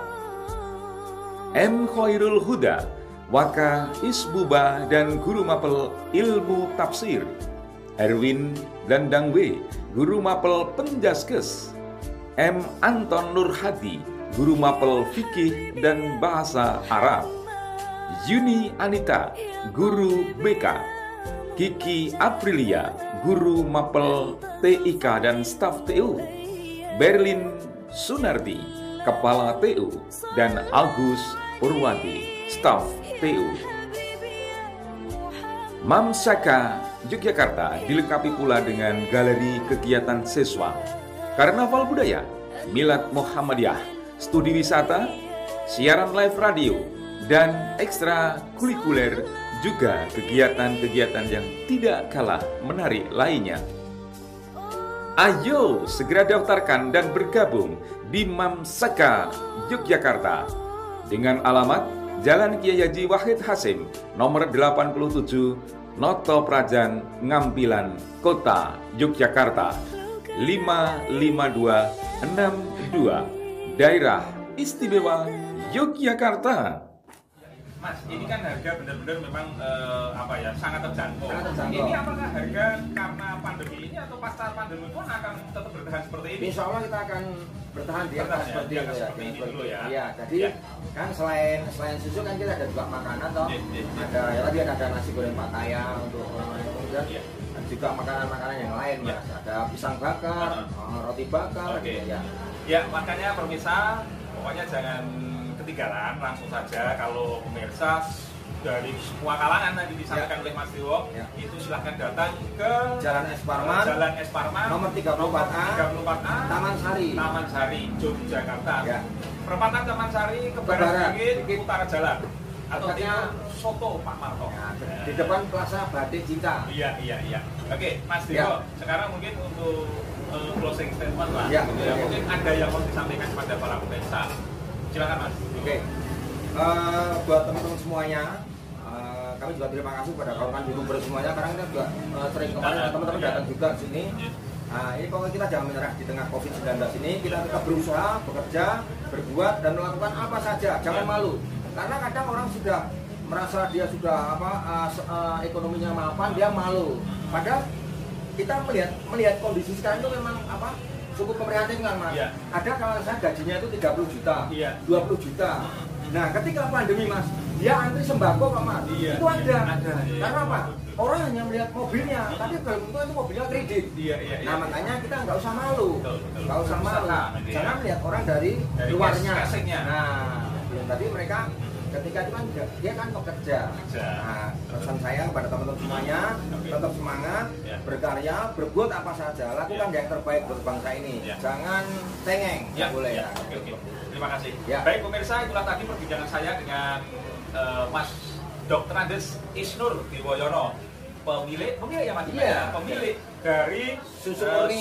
M. Khairul Huda, Waka Isbuba dan Guru Mapel Ilmu Tafsir, Erwin Dandangwe, Guru Mapel Penjaskes, M. Anton Nurhadi, guru mapel fikih dan bahasa Arab. Yuni Anita, guru BK. Kiki Aprilia, guru mapel TIK dan staf TU. Berlin Sunardi, kepala TU, dan Agus Purwati, staf TU. Mamsaka Yogyakarta dilengkapi pula dengan galeri kegiatan siswa, karnaval budaya, milad Muhammadiyah, studi wisata, siaran live radio, dan ekstra kurikuler, juga kegiatan-kegiatan yang tidak kalah menarik lainnya. Ayo segera daftarkan dan bergabung di Mamsaka Yogyakarta dengan alamat Jalan Kiai Haji Wahid Hasim, nomor 87, Noto Prajan, Ngampilan, Kota Yogyakarta, 55262, Daerah Istimewa Yogyakarta. Mas, ini kan harga benar-benar memang sangat terjangkau. Ini apakah harga karena pandemi ini atau pasca pandemi pun akan tetap bertahan seperti ini? Insya Allah kita akan bertahan di atas seperti itu ya. Ini dulu ya. Iya, jadi kan selain susu kan kita ada juga makanan toh. Ada ya tadi ada nasi goreng Pattaya untuk kemudian dan juga makanan-makanan yang lain mas. Ada pisang bakar, roti bakar. Ya, makanya pemirsa pokoknya jangan ketinggalan, langsung saja kalau pemirsa dari semua kalangan tadi disampaikan oleh Mas Dewo, itu silahkan datang ke Jalan Es Parman, nomor 34A, Taman Sari, Yogyakarta. Perempatan Taman Sari ke barat sedikit, utara jalan. Atau timur Soto Pak Marto. Di depan Plaza Batik Cinta. Iya. Oke, Mas Dewo, sekarang mungkin untuk closing statement lah. Mungkin ada yang mau disampaikan kepada para pemirsa. Silakan Mas. Oke. Buat teman-teman semuanya, kami juga terima kasih kepada kawan-kawan youtuber semuanya. Karena kita juga sering kemarin teman-teman datang juga ke sini. Nah, ini pokoknya kita jangan menyerah di tengah COVID-19 ini. Kita tetap berusaha, bekerja, berbuat dan melakukan apa saja. Jangan malu. Karena kadang orang sudah merasa dia sudah ekonominya mapan, dia malu. Padahal kita melihat kondisi sekarang itu memang cukup memprihatinkan mas. Ada kalau saya gajinya itu 30 juta, 20 juta. Nah ketika pandemi mas, dia antri sembako pak mas, itu ada. Karena apa? Orang hanya melihat mobilnya, tapi belum tentu itu mobilnya kredit. Nah makanya kita nggak usah malu, jangan melihat orang dari luarnya. Nah tadi mereka ketika itu kan dia kan pekerja. Nah, pesan saya kepada teman-teman semuanya, tetap semangat, berkarya, berbuat apa saja, lakukan yang terbaik buat bangsa ini. Jangan cengeng, boleh ya. Terima kasih. Baik pemirsa, itulah tadi perbincangan saya dengan Mas Dr. Andes Isnur Diwoyono, pemilik ya Mas? Pemilik dari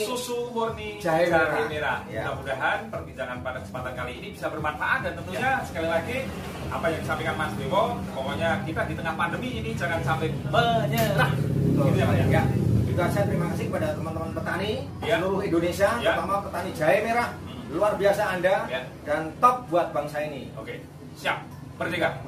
susu murni Jahe Merah. Mudah-mudahan perbincangan pada kesempatan kali ini bisa bermanfaat dan tentunya sekali lagi apa yang disampaikan Mas Dewo, pokoknya kita di tengah pandemi ini jangan sampai menyerah. Gitu ya Pak ya. Juga saya terima kasih kepada teman-teman petani seluruh Indonesia, terutama petani Jahe Merah. Luar biasa Anda dan top buat bangsa ini. Oke, siap. Merdeka.